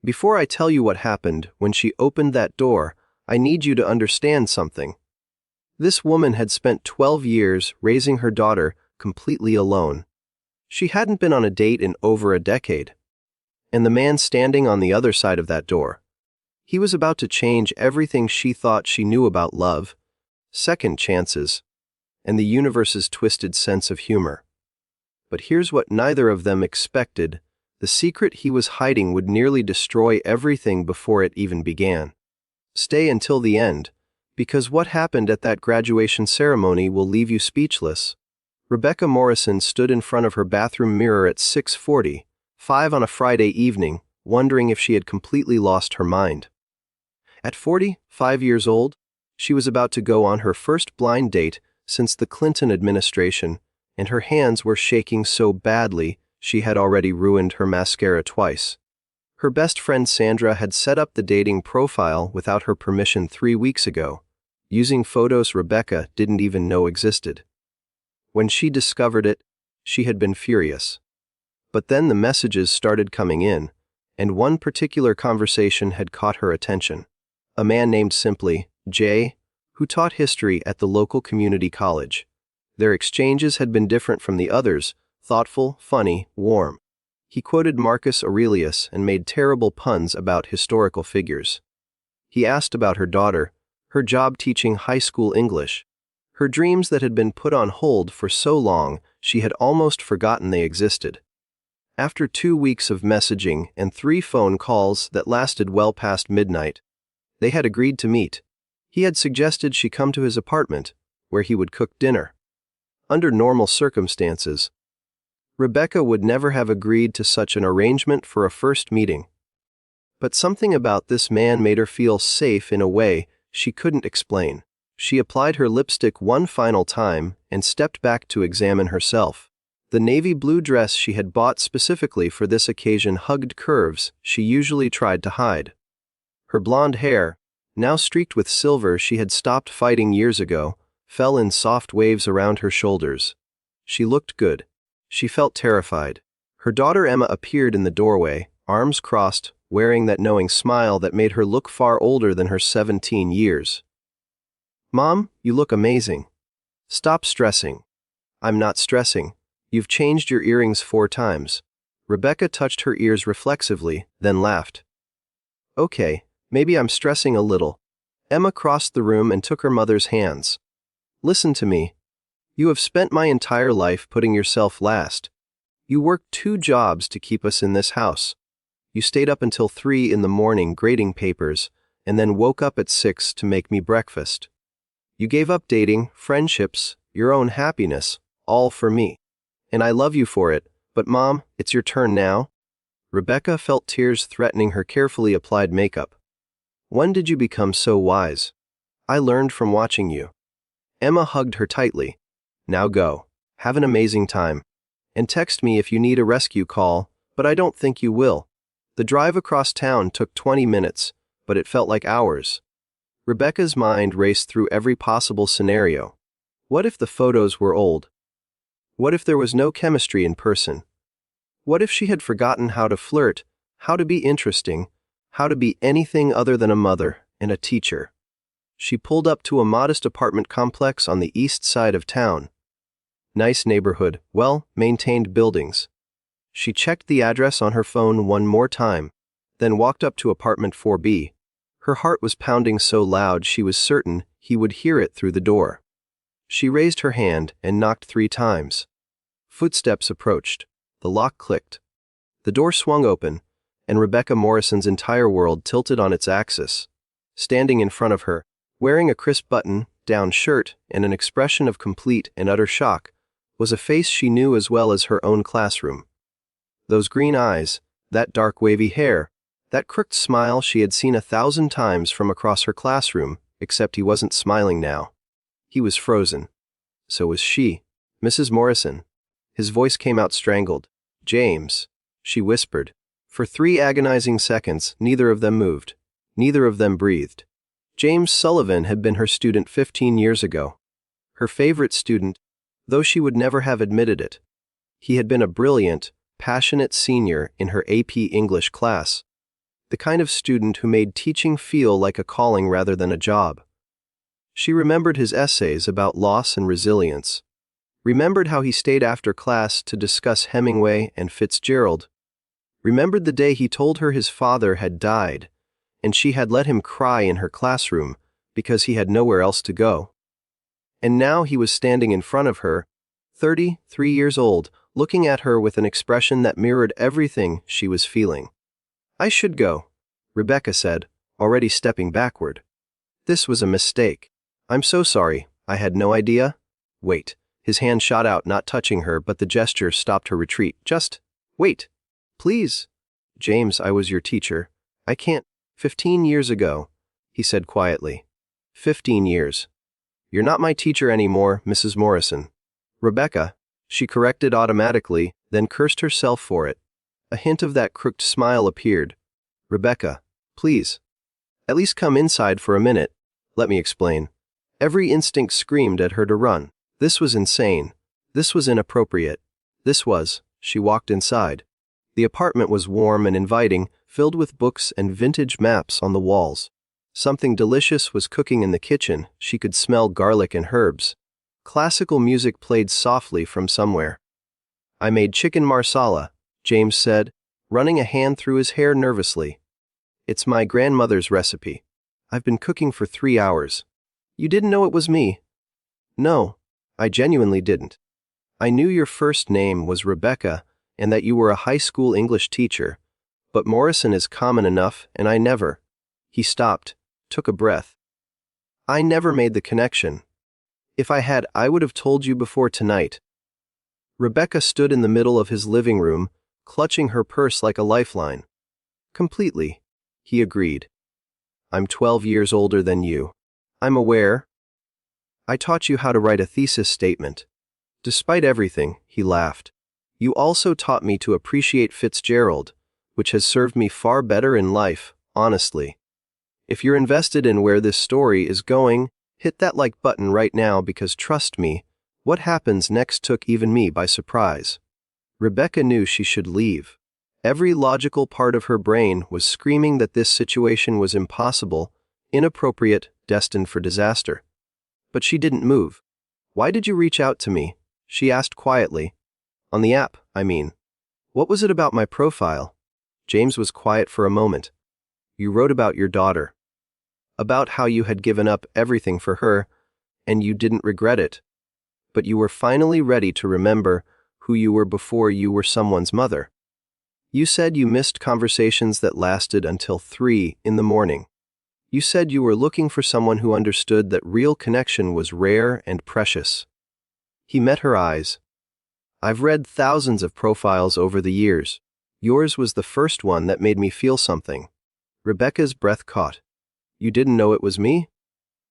Before I tell you what happened when she opened that door, I need you to understand something. This woman had spent 12 years raising her daughter completely alone. She hadn't been on a date in over a decade. And the man standing on the other side of that door, he was about to change everything she thought she knew about love, second chances, and the universe's twisted sense of humor. But here's what neither of them expected. The secret he was hiding would nearly destroy everything before it even began. Stay until the end, because what happened at that graduation ceremony will leave you speechless. Rebecca Morrison stood in front of her bathroom mirror at 6:45 on a Friday evening, wondering if she had completely lost her mind. At 45 years old, she was about to go on her first blind date since the Clinton administration, and her hands were shaking so badly she had already ruined her mascara twice. Her best friend Sandra had set up the dating profile without her permission 3 weeks ago, using photos Rebecca didn't even know existed. When she discovered it, she had been furious. But then the messages started coming in, and one particular conversation had caught her attention. A man named simply Jay, who taught history at the local community college. Their exchanges had been different from the others, thoughtful, funny, warm. He quoted Marcus Aurelius and made terrible puns about historical figures. He asked about her daughter, her job teaching high school English, her dreams that had been put on hold for so long she had almost forgotten they existed. After 2 weeks of messaging and 3 phone calls that lasted well past midnight, they had agreed to meet. He had suggested she come to his apartment, where he would cook dinner. Under normal circumstances, Rebecca would never have agreed to such an arrangement for a first meeting. But something about this man made her feel safe in a way she couldn't explain. She applied her lipstick one final time and stepped back to examine herself. The navy blue dress she had bought specifically for this occasion hugged curves she usually tried to hide. Her blonde hair, now streaked with silver she had stopped fighting years ago, fell in soft waves around her shoulders. She looked good. She felt terrified. Her daughter Emma appeared in the doorway, arms crossed, wearing that knowing smile that made her look far older than her 17 years. "Mom, you look amazing." "Stop stressing." "I'm not stressing. You've changed your earrings 4 times. Rebecca touched her ears reflexively, then laughed. "Okay, maybe I'm stressing a little." Emma crossed the room and took her mother's hands. "Listen to me. You have spent my entire life putting yourself last. You worked 2 jobs to keep us in this house. You stayed up until 3 in the morning grading papers, and then woke up at 6 to make me breakfast. You gave up dating, friendships, your own happiness, all for me. And I love you for it, but Mom, it's your turn now." Rebecca felt tears threatening her carefully applied makeup. "When did you become so wise?" "I learned from watching you." Emma hugged her tightly. "Now go. Have an amazing time. And text me if you need a rescue call, but I don't think you will." The drive across town took 20 minutes, but it felt like hours. Rebecca's mind raced through every possible scenario. What if the photos were old? What if there was no chemistry in person? What if she had forgotten how to flirt, how to be interesting, how to be anything other than a mother and a teacher? She pulled up to a modest apartment complex on the east side of town. Nice neighborhood, well-maintained buildings. She checked the address on her phone one more time, then walked up to apartment 4B. Her heart was pounding so loud she was certain he would hear it through the door. She raised her hand and knocked 3 times. Footsteps approached. The lock clicked. The door swung open, and Rebecca Morrison's entire world tilted on its axis. Standing in front of her, wearing a crisp button-down shirt and an expression of complete and utter shock, was a face she knew as well as her own classroom. Those green eyes, that dark wavy hair, that crooked smile she had seen 1,000 times from across her classroom, except he wasn't smiling now. He was frozen. So was she. "Mrs. Morrison." His voice came out strangled. "James," she whispered. For 3 agonizing seconds, neither of them moved. Neither of them breathed. James Sullivan had been her student 15 years ago. Her favorite student, though she would never have admitted it. He had been a brilliant, passionate senior in her AP English class. the kind of student who made teaching feel like a calling rather than a job. She remembered his essays about loss and resilience, remembered how he stayed after class to discuss Hemingway and Fitzgerald, remembered the day he told her his father had died, and she had let him cry in her classroom because he had nowhere else to go. And now he was standing in front of her, 33 years old, looking at her with an expression that mirrored everything she was feeling. "I should go," Rebecca said, already stepping backward. "This was a mistake. I'm so sorry, I had no idea." "Wait." His hand shot out, not touching her, but the gesture stopped her retreat. "Just wait. Please." "James, I was your teacher. I can't." 15 years ago, he said quietly. 15 years. "You're not my teacher anymore, Mrs. Morrison." "Rebecca," she corrected automatically, then cursed herself for it. A hint of that crooked smile appeared. "Rebecca, please. At least come inside for a minute. Let me explain." Every instinct screamed at her to run. This was insane. This was inappropriate. She walked inside. The apartment was warm and inviting, filled with books and vintage maps on the walls. Something delicious was cooking in the kitchen. She could smell garlic and herbs. Classical music played softly from somewhere. "I made chicken marsala," James said, running a hand through his hair nervously. "It's my grandmother's recipe. I've been cooking for 3 hours. You didn't know it was me?" "No, I genuinely didn't. I knew your first name was Rebecca and that you were a high school English teacher, but Morrison is common enough, and I never." He stopped, took a breath. "I never made the connection. If I had, I would have told you before tonight." Rebecca stood in the middle of his living room, clutching her purse like a lifeline. "Completely," he agreed. "I'm 12 years older than you. I'm aware. I taught you how to write a thesis statement. Despite everything," he laughed, "you also taught me to appreciate Fitzgerald, which has served me far better in life, honestly. If you're invested in where this story is going, hit that like button right now because trust me, what happens next took even me by surprise." Rebecca knew she should leave. Every logical part of her brain was screaming that this situation was impossible, inappropriate, destined for disaster. But she didn't move. "Why did you reach out to me?" she asked quietly. "On the app, I mean. What was it about my profile?" James was quiet for a moment. "You wrote about your daughter. About how you had given up everything for her, and you didn't regret it. But you were finally ready to remember who you were before you were someone's mother. You said you missed conversations that lasted until 3 in the morning. You said you were looking for someone who understood that real connection was rare and precious." He met her eyes. "I've read thousands of profiles over the years. Yours was the first one that made me feel something." Rebecca's breath caught. "You didn't know it was me?"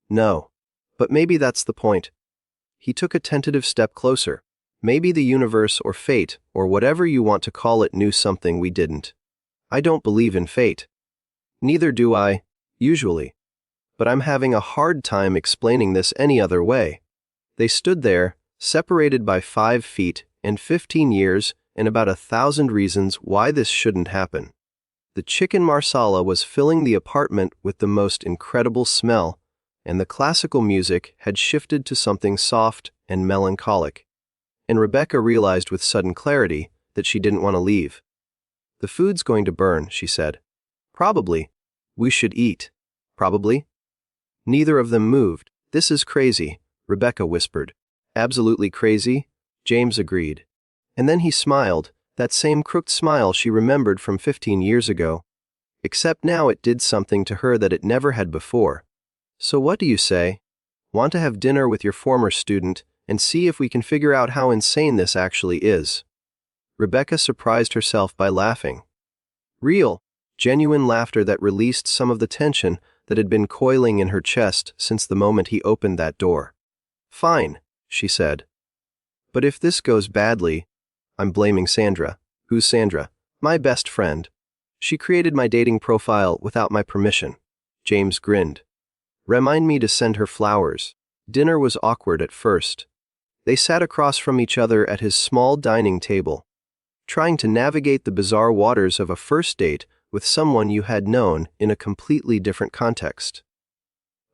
"No. But maybe that's the point." He took a tentative step closer. "Maybe the universe or fate, or whatever you want to call it, knew something we didn't. I don't believe in fate. Neither do I, usually. But I'm having a hard time explaining this any other way." They stood there, separated by 5 feet and 15 years and about 1,000 reasons why this shouldn't happen. The chicken marsala was filling the apartment with the most incredible smell, and the classical music had shifted to something soft and melancholic. And Rebecca realized with sudden clarity that she didn't want to leave. "The food's going to burn," she said. "Probably. We should eat." "Probably." Neither of them moved. "This is crazy," Rebecca whispered. "Absolutely crazy," James agreed. And then he smiled, that same crooked smile she remembered from 15 years ago. Except now it did something to her that it never had before. "So what do you say? Want to have dinner with your former student and see if we can figure out how insane this actually is?" Rebecca surprised herself by laughing. Real, genuine laughter that released some of the tension that had been coiling in her chest since the moment he opened that door. "Fine," she said. "But if this goes badly, I'm blaming Sandra." "Who's Sandra?" "My best friend. She created my dating profile without my permission." James grinned. "Remind me to send her flowers." Dinner was awkward at first. They sat across from each other at his small dining table. Trying to navigate the bizarre waters of a first date with someone you had known in a completely different context.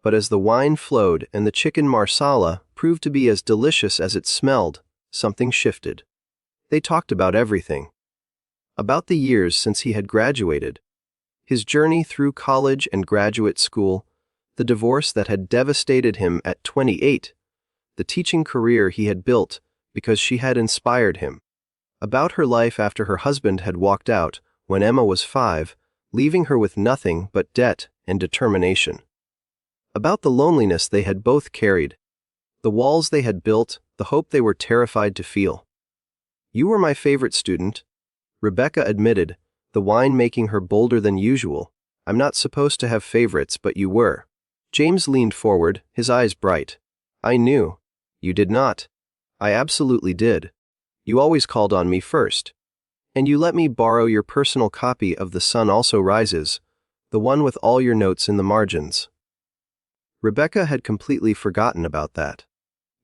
But as the wine flowed and the chicken marsala proved to be as delicious as it smelled, something shifted. They talked about everything. About the years since he had graduated, his journey through college and graduate school, the divorce that had devastated him at 28, the teaching career he had built because she had inspired him, about her life after her husband had walked out when Emma was 5, leaving her with nothing but debt and determination. About the loneliness they had both carried, the walls they had built, the hope they were terrified to feel. "You were my favorite student," Rebecca admitted, the wine making her bolder than usual. "I'm not supposed to have favorites, but you were." James leaned forward, his eyes bright. "I knew." "You did not." "I absolutely did. You always called on me first. And you let me borrow your personal copy of The Sun Also Rises, the one with all your notes in the margins." Rebecca had completely forgotten about that.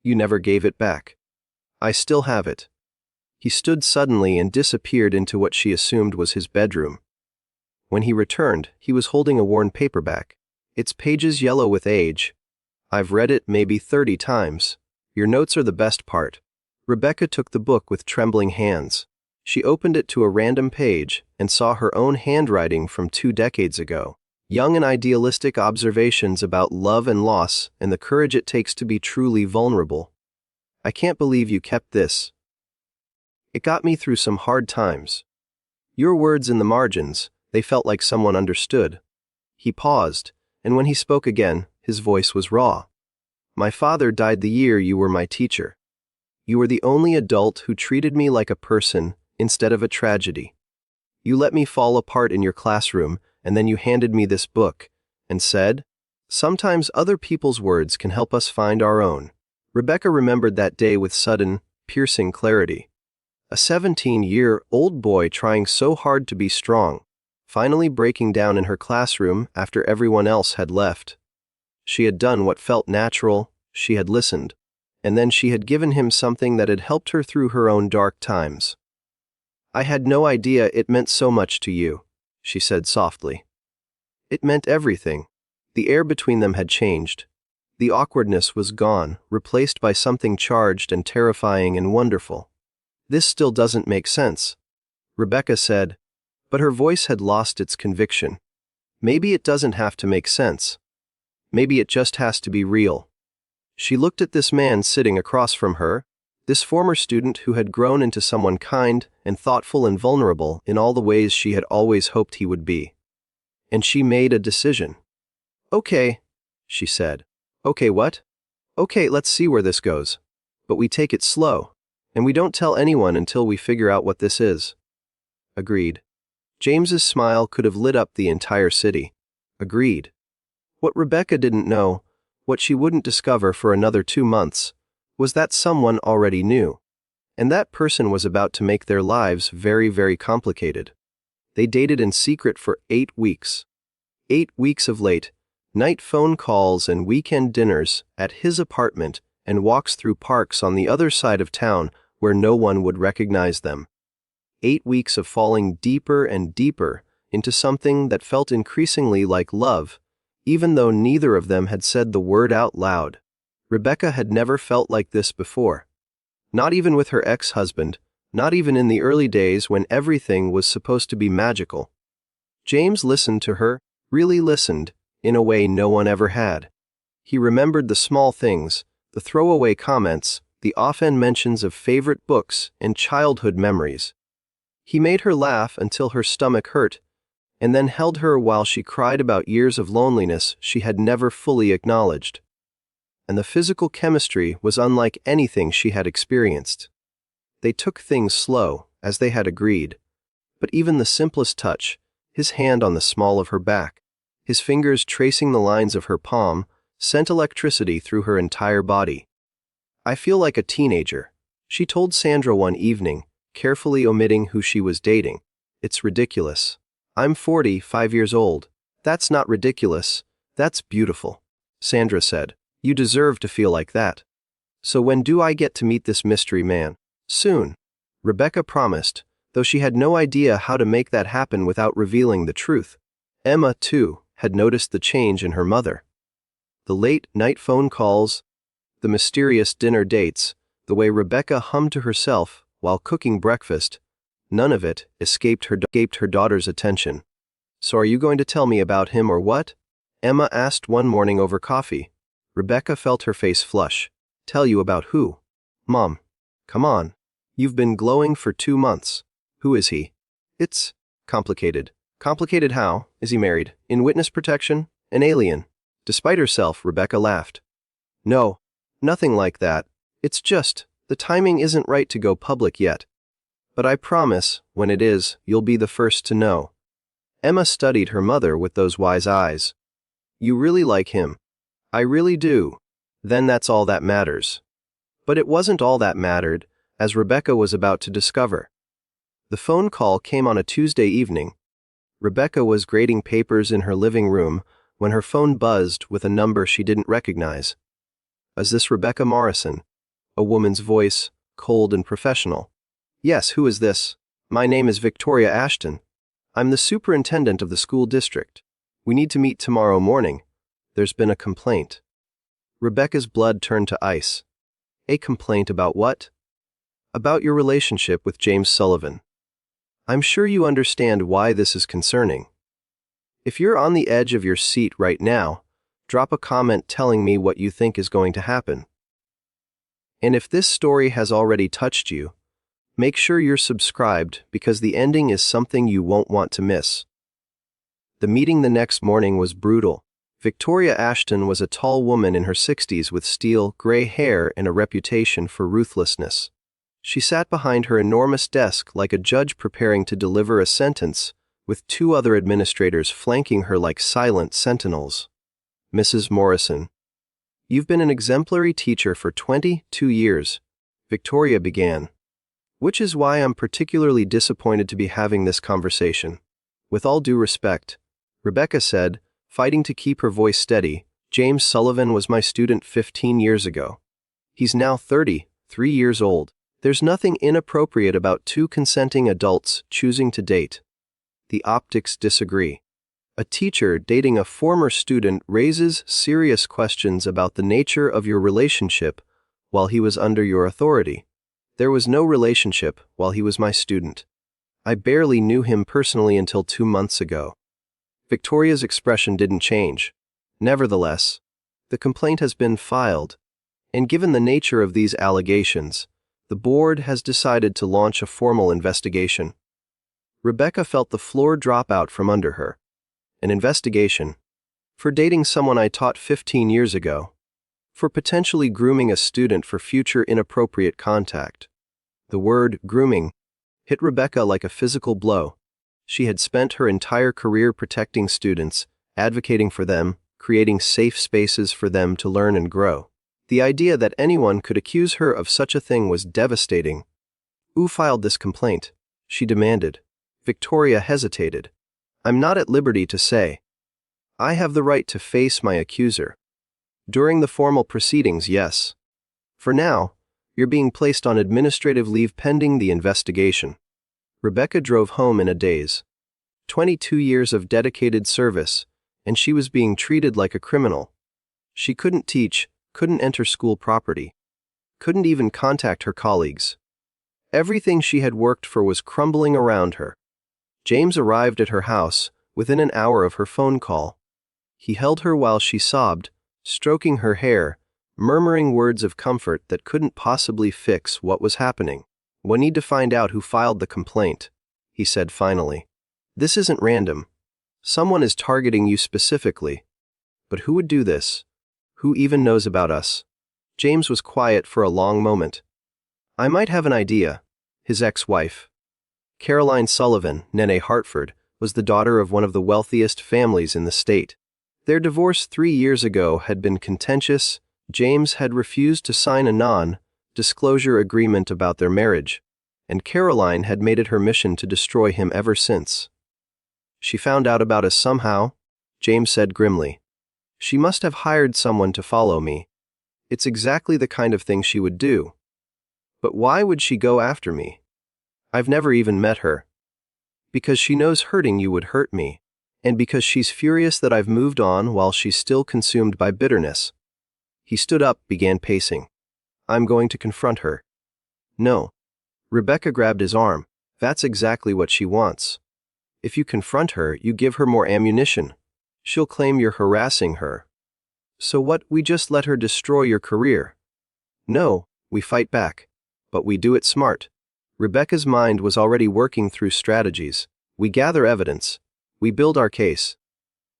"You never gave it back." "I still have it." He stood suddenly and disappeared into what she assumed was his bedroom. When he returned, he was holding a worn paperback, its pages yellow with age. "I've read it maybe 30 times. Your notes are the best part." Rebecca took the book with trembling hands. She opened it to a random page and saw her own handwriting from 2 decades ago. Young and idealistic observations about love and loss and the courage it takes to be truly vulnerable. "I can't believe you kept this. It got me through some hard times." Your words in the margins, they felt like someone understood. He paused, and when he spoke again, his voice was raw. "My father died the year you were my teacher. You were the only adult who treated me like a person instead of a tragedy. You let me fall apart in your classroom, and then you handed me this book and said, 'Sometimes other people's words can help us find our own.'" Rebecca remembered that day with sudden, piercing clarity. A 17-year-old boy trying so hard to be strong, finally breaking down in her classroom after everyone else had left. She had done what felt natural, she had listened, and then she had given him something that had helped her through her own dark times. "I had no idea it meant so much to you," she said softly. It meant everything. The air between them had changed. The awkwardness was gone, replaced by something charged and terrifying and wonderful. "This still doesn't make sense," Rebecca said, but her voice had lost its conviction. "Maybe it doesn't have to make sense. Maybe it just has to be real." She looked at this man sitting across from her, this former student who had grown into someone kind and thoughtful and vulnerable in all the ways she had always hoped he would be. And she made a decision. "Okay," she said. "Okay, what?" "Okay, let's see where this goes. But we take it slow, and we don't tell anyone until we figure out what this is." "Agreed." James's smile could have lit up the entire city. "Agreed." What Rebecca didn't know, what she wouldn't discover for another 2 months, was that someone already knew. And that person was about to make their lives very, very complicated. They dated in secret for 8 weeks. 8 weeks of late night phone calls and weekend dinners at his apartment and walks through parks on the other side of town where no one would recognize them. 8 weeks of falling deeper and deeper into something that felt increasingly like love, even though neither of them had said the word out loud. Rebecca had never felt like this before. Not even with her ex-husband, not even in the early days when everything was supposed to be magical. James listened to her, really listened, in a way no one ever had. He remembered the small things, the throwaway comments, the offhand mentions of favorite books and childhood memories. He made her laugh until her stomach hurt, and then held her while she cried about years of loneliness she had never fully acknowledged. And the physical chemistry was unlike anything she had experienced. They took things slow, as they had agreed, but even the simplest touch, his hand on the small of her back, his fingers tracing the lines of her palm, sent electricity through her entire body. "I feel like a teenager," she told Sandra one evening, carefully omitting who she was dating. "It's ridiculous. I'm 45 years old. That's not ridiculous. That's beautiful," Sandra said. "You deserve to feel like that." "So when do I get to meet this mystery man?" "Soon," Rebecca promised, though she had no idea how to make that happen without revealing the truth. Emma, too, had noticed the change in her mother. The late-night phone calls, the mysterious dinner dates, the way Rebecca hummed to herself while cooking breakfast, none of it escaped her daughter's attention. "So are you going to tell me about him or what?" Emma asked one morning over coffee. Rebecca felt her face flush. "Tell you about who?" "Mom. Come on. You've been glowing for 2 months. Who is he?" "It's complicated." "Complicated how? Is he married? In witness protection? An alien?" Despite herself, Rebecca laughed. "No, nothing like that. It's just, the timing isn't right to go public yet. But I promise, when it is, you'll be the first to know." Emma studied her mother with those wise eyes. "You really like him?" "I really do." "Then that's all that matters." But it wasn't all that mattered, as Rebecca was about to discover. The phone call came on a Tuesday evening. Rebecca was grading papers in her living room when her phone buzzed with a number she didn't recognize. "Is this Rebecca Morrison?" A woman's voice, cold and professional. "Yes, who is this?" "My name is Victoria Ashton. I'm the superintendent of the school district. We need to meet tomorrow morning. There's been a complaint." Rebecca's blood turned to ice. "A complaint about what?" "About your relationship with James Sullivan. I'm sure you understand why this is concerning. If you're on the edge of your seat right now, drop a comment telling me what you think is going to happen. And if this story has already touched you, make sure you're subscribed because the ending is something you won't want to miss." The meeting the next morning was brutal. Victoria Ashton was a tall woman in her 60s with steel, gray hair and a reputation for ruthlessness. She sat behind her enormous desk like a judge preparing to deliver a sentence, with 2 other administrators flanking her like silent sentinels. "Mrs. Morrison, you've been an exemplary teacher for 22 years, Victoria began. "Which is why I'm particularly disappointed to be having this conversation. With all due respect," Rebecca said, fighting to keep her voice steady, "James Sullivan was my student 15 years ago. He's now 33 years old. There's nothing inappropriate about 2 consenting adults choosing to date. The optics disagree. A teacher dating a former student raises serious questions about the nature of your relationship while he was under your authority. There was no relationship while he was my student. I barely knew him personally until 2 months ago." Victoria's expression didn't change. "Nevertheless, the complaint has been filed, and given the nature of these allegations, the board has decided to launch a formal investigation." Rebecca felt the floor drop out from under her. "An investigation? For dating someone I taught 15 years ago? For potentially grooming a student for future inappropriate contact?" The word grooming hit Rebecca like a physical blow. She had spent her entire career protecting students, advocating for them, creating safe spaces for them to learn and grow. The idea that anyone could accuse her of such a thing was devastating. "Who filed this complaint?" she demanded. Victoria hesitated. "I'm not at liberty to say. I have the right to face my accuser. During the formal proceedings, yes. For now, you're being placed on administrative leave pending the investigation." Rebecca drove home in a daze. 22 years of dedicated service, and she was being treated like a criminal. She couldn't teach, couldn't enter school property, couldn't even contact her colleagues. Everything she had worked for was crumbling around her. James arrived at her house within an hour of her phone call. He held her while she sobbed, stroking her hair, murmuring words of comfort that couldn't possibly fix what was happening. "We need to find out who filed the complaint," he said finally. "This isn't random. Someone is targeting you specifically. But who would do this? Who even knows about us?" James was quiet for a long moment. "I might have an idea." His ex-wife, Caroline Sullivan, Nene Hartford, was the daughter of one of the wealthiest families in the state. Their divorce 3 years ago had been contentious. James had refused to sign a non-disclosure agreement about their marriage, and Caroline had made it her mission to destroy him ever since. "She found out about us somehow," James said grimly. "She must have hired someone to follow me. It's exactly the kind of thing she would do. But why would she go after me? I've never even met her. Because she knows hurting you would hurt me, and because she's furious that I've moved on while she's still consumed by bitterness." He stood up, began pacing. "I'm going to confront her." "No." Rebecca grabbed his arm. "That's exactly what she wants. If you confront her, you give her more ammunition. She'll claim you're harassing her. So what, we just let her destroy your career?" "No, we fight back. But we do it smart." Rebecca's mind was already working through strategies. "We gather evidence. We build our case.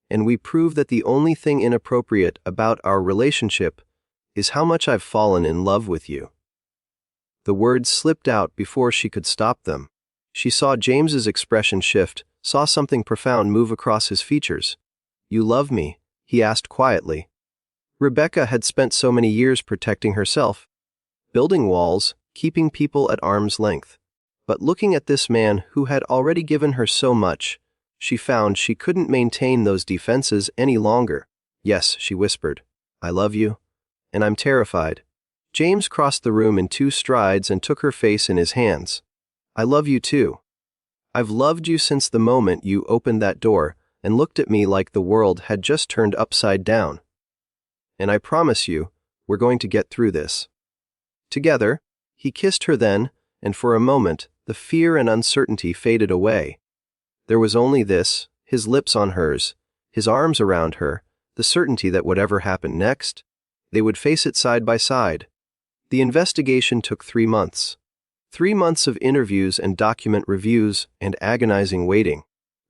And we prove that the only thing inappropriate about our relationship is how much I've fallen in love with you." The words slipped out before she could stop them. She saw James's expression shift, saw something profound move across his features. "You love me?" he asked quietly. Rebecca had spent so many years protecting herself, building walls, keeping people at arm's length. But looking at this man who had already given her so much, she found she couldn't maintain those defenses any longer. "Yes," she whispered. "I love you, and I'm terrified." James crossed the room in 2 strides and took her face in his hands. "I love you too. I've loved you since the moment you opened that door and looked at me like the world had just turned upside down. And I promise you, we're going to get through this together." He kissed her then, and for a moment, the fear and uncertainty faded away. There was only this, his lips on hers, his arms around her, the certainty that whatever happened next, they would face it side by side. The investigation took 3 months. 3 months of interviews and document reviews and agonizing waiting.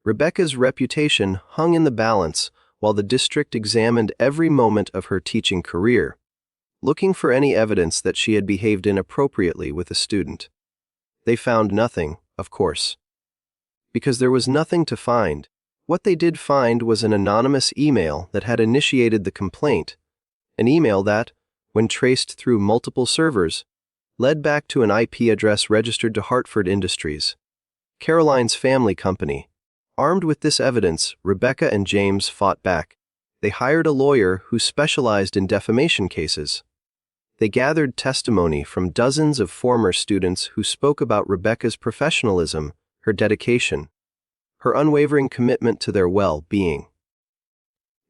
Rebecca's reputation hung in the balance while the district examined every moment of her teaching career, looking for any evidence that she had behaved inappropriately with a student. They found nothing, of course, because there was nothing to find. What they did find was an anonymous email that had initiated the complaint, an email that, when traced through multiple servers, led back to an IP address registered to Hartford Industries, Caroline's family company. Armed with this evidence, Rebecca and James fought back. They hired a lawyer who specialized in defamation cases. They gathered testimony from dozens of former students who spoke about Rebecca's professionalism, her dedication, her unwavering commitment to their well-being.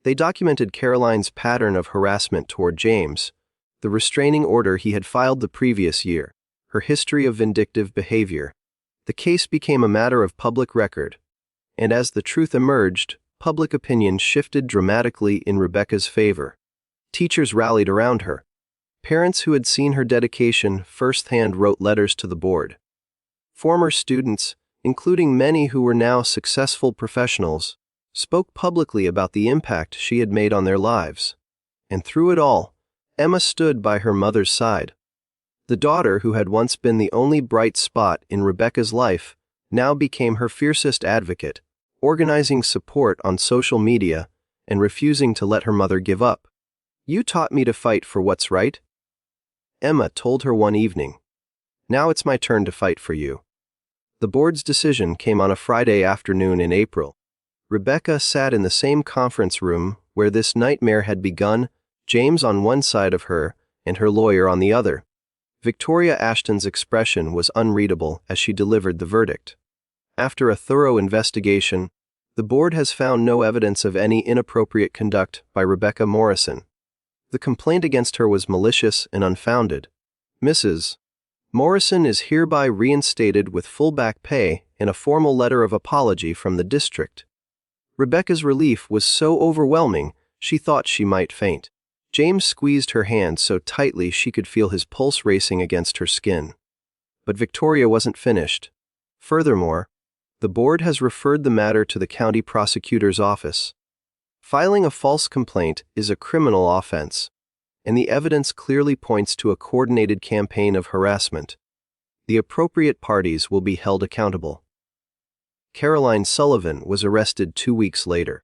They documented Caroline's pattern of harassment toward James, the restraining order he had filed the previous year, her history of vindictive behavior. The case became a matter of public record, and as the truth emerged, public opinion shifted dramatically in Rebecca's favor. Teachers rallied around her. Parents who had seen her dedication firsthand wrote letters to the board. Former students, including many who were now successful professionals, spoke publicly about the impact she had made on their lives. And through it all, Emma stood by her mother's side. The daughter who had once been the only bright spot in Rebecca's life now became her fiercest advocate, organizing support on social media and refusing to let her mother give up. "You taught me to fight for what's right," Emma told her one evening. "Now it's my turn to fight for you." The board's decision came on a Friday afternoon in April. Rebecca sat in the same conference room where this nightmare had begun, James on one side of her and her lawyer on the other. Victoria Ashton's expression was unreadable as she delivered the verdict. After a thorough investigation, the board has found no evidence of any inappropriate conduct by Rebecca Morrison. The complaint against her was malicious and unfounded. Mrs. Morrison is hereby reinstated with full back pay and a formal letter of apology from the district. Rebecca's relief was so overwhelming, she thought she might faint. James squeezed her hand so tightly she could feel his pulse racing against her skin. But Victoria wasn't finished. Furthermore, the board has referred the matter to the county prosecutor's office. Filing a false complaint is a criminal offense, and the evidence clearly points to a coordinated campaign of harassment. The appropriate parties will be held accountable. Caroline Sullivan was arrested 2 weeks later.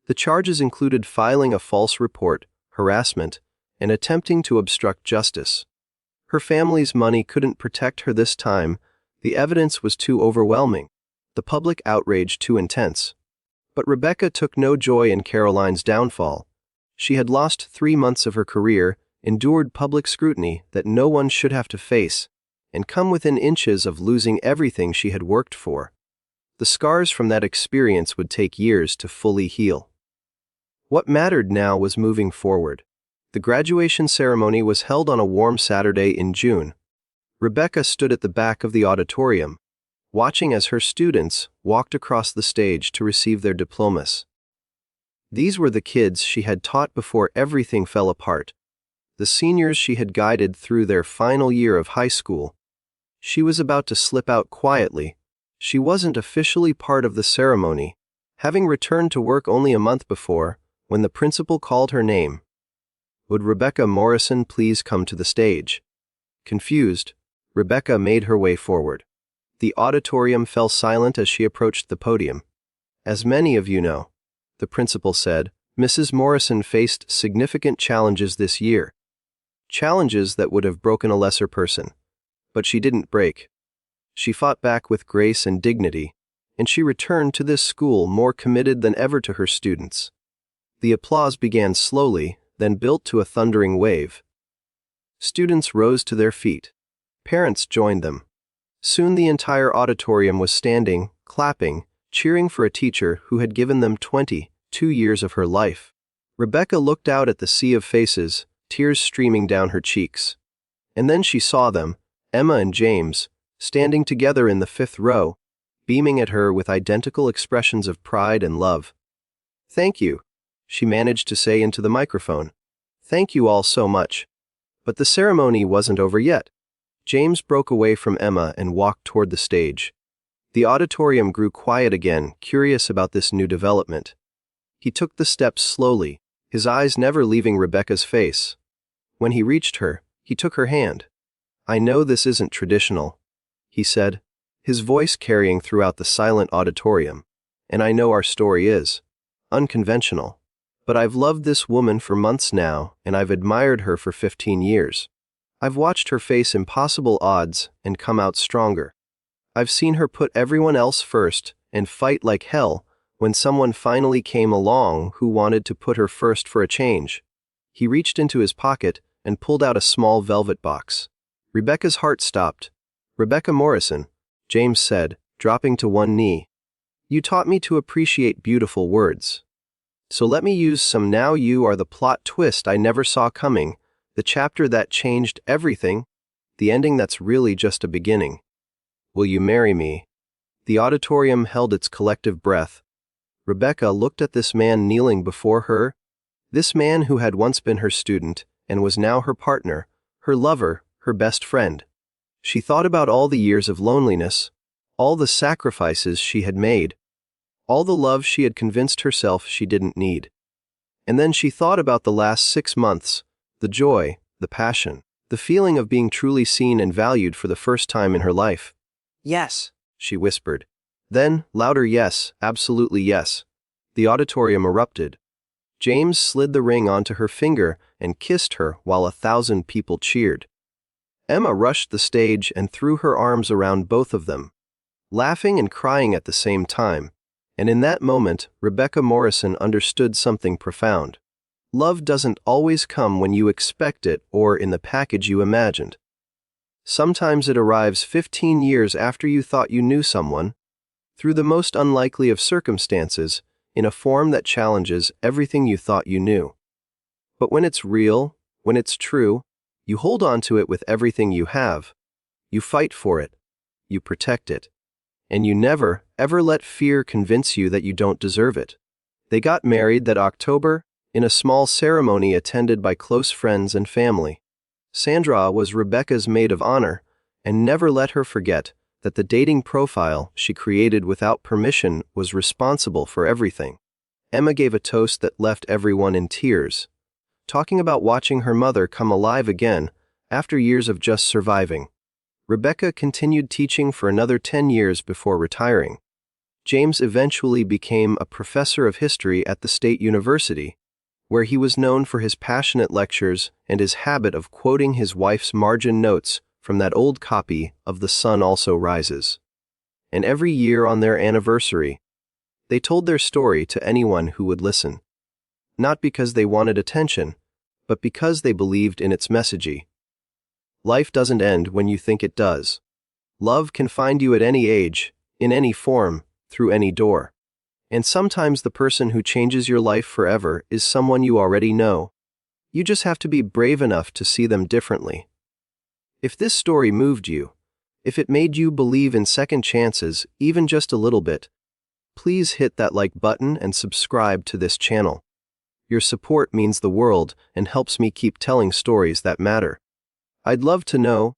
The charges included filing a false report, harassment, and attempting to obstruct justice. Her family's money couldn't protect her this time. The evidence was too overwhelming, the public outrage too intense. But Rebecca took no joy in Caroline's downfall. She had lost 3 months of her career, endured public scrutiny that no one should have to face, and come within inches of losing everything she had worked for. The scars from that experience would take years to fully heal. What mattered now was moving forward. The graduation ceremony was held on a warm Saturday in June. Rebecca stood at the back of the auditorium, watching as her students walked across the stage to receive their diplomas. These were the kids she had taught before everything fell apart, the seniors she had guided through their final year of high school. She was about to slip out quietly. She wasn't officially part of the ceremony, having returned to work only a month before, when the principal called her name. Would Rebecca Morrison please come to the stage? Confused, Rebecca made her way forward. The auditorium fell silent as she approached the podium. As many of you know, the principal said, Mrs. Morrison faced significant challenges this year. Challenges that would have broken a lesser person. But she didn't break. She fought back with grace and dignity, and she returned to this school more committed than ever to her students. The applause began slowly, then built to a thundering wave. Students rose to their feet. Parents joined them. Soon the entire auditorium was standing, clapping, cheering for a teacher who had given them 22 years of her life. Rebecca looked out at the sea of faces, tears streaming down her cheeks. And then she saw them, Emma and James, standing together in the 5th row, beaming at her with identical expressions of pride and love. "Thank you," she managed to say into the microphone. "Thank you all so much." But the ceremony wasn't over yet. James broke away from Emma and walked toward the stage. The auditorium grew quiet again, curious about this new development. He took the steps slowly, his eyes never leaving Rebecca's face. When he reached her, he took her hand. "I know this isn't traditional," he said, his voice carrying throughout the silent auditorium. "And I know our story is unconventional. But I've loved this woman for months now, and I've admired her for 15 years. I've watched her face impossible odds and come out stronger. I've seen her put everyone else first and fight like hell when someone finally came along who wanted to put her first for a change." He reached into his pocket and pulled out a small velvet box. Rebecca's heart stopped. "Rebecca Morrison," James said, dropping to one knee. "You taught me to appreciate beautiful words. So let me use some now. You are the plot twist I never saw coming, the chapter that changed everything, the ending that's really just a beginning. Will you marry me?" The auditorium held its collective breath. Rebecca looked at this man kneeling before her, this man who had once been her student and was now her partner, her lover, her best friend. She thought about all the years of loneliness, all the sacrifices she had made, all the love she had convinced herself she didn't need. And then she thought about the last 6 months, the joy, the passion, the feeling of being truly seen and valued for the first time in her life. "Yes," she whispered. Then, louder yes, absolutely yes. The auditorium erupted. James slid the ring onto her finger and kissed her while 1,000 people cheered. Emma rushed the stage and threw her arms around both of them, laughing and crying at the same time. And in that moment, Rebecca Morrison understood something profound. Love doesn't always come when you expect it or in the package you imagined. Sometimes it arrives 15 years after you thought you knew someone, through the most unlikely of circumstances, in a form that challenges everything you thought you knew. But when it's real, when it's true, you hold on to it with everything you have. You fight for it. You protect it. And you never, ever let fear convince you that you don't deserve it. They got married that October, in a small ceremony attended by close friends and family. Sandra was Rebecca's maid of honor, and never let her forget that the dating profile she created without permission was responsible for everything. Emma gave a toast that left everyone in tears, talking about watching her mother come alive again after years of just surviving. Rebecca continued teaching for another 10 years before retiring. James eventually became a professor of history at the State University, where he was known for his passionate lectures and his habit of quoting his wife's margin notes from that old copy of The Sun Also Rises. And every year on their anniversary, they told their story to anyone who would listen. Not because they wanted attention, but because they believed in its message. Life doesn't end when you think it does. Love can find you at any age, in any form, through any door. And sometimes the person who changes your life forever is someone you already know. You just have to be brave enough to see them differently. If this story moved you, if it made you believe in second chances, even just a little bit, please hit that like button and subscribe to this channel. Your support means the world and helps me keep telling stories that matter. I'd love to know,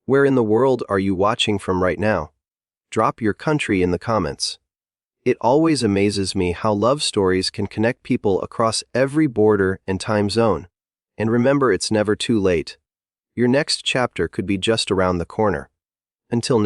where in the world are you watching from right now? Drop your country in the comments. It always amazes me how love stories can connect people across every border and time zone. And remember, it's never too late. Your next chapter could be just around the corner. Until next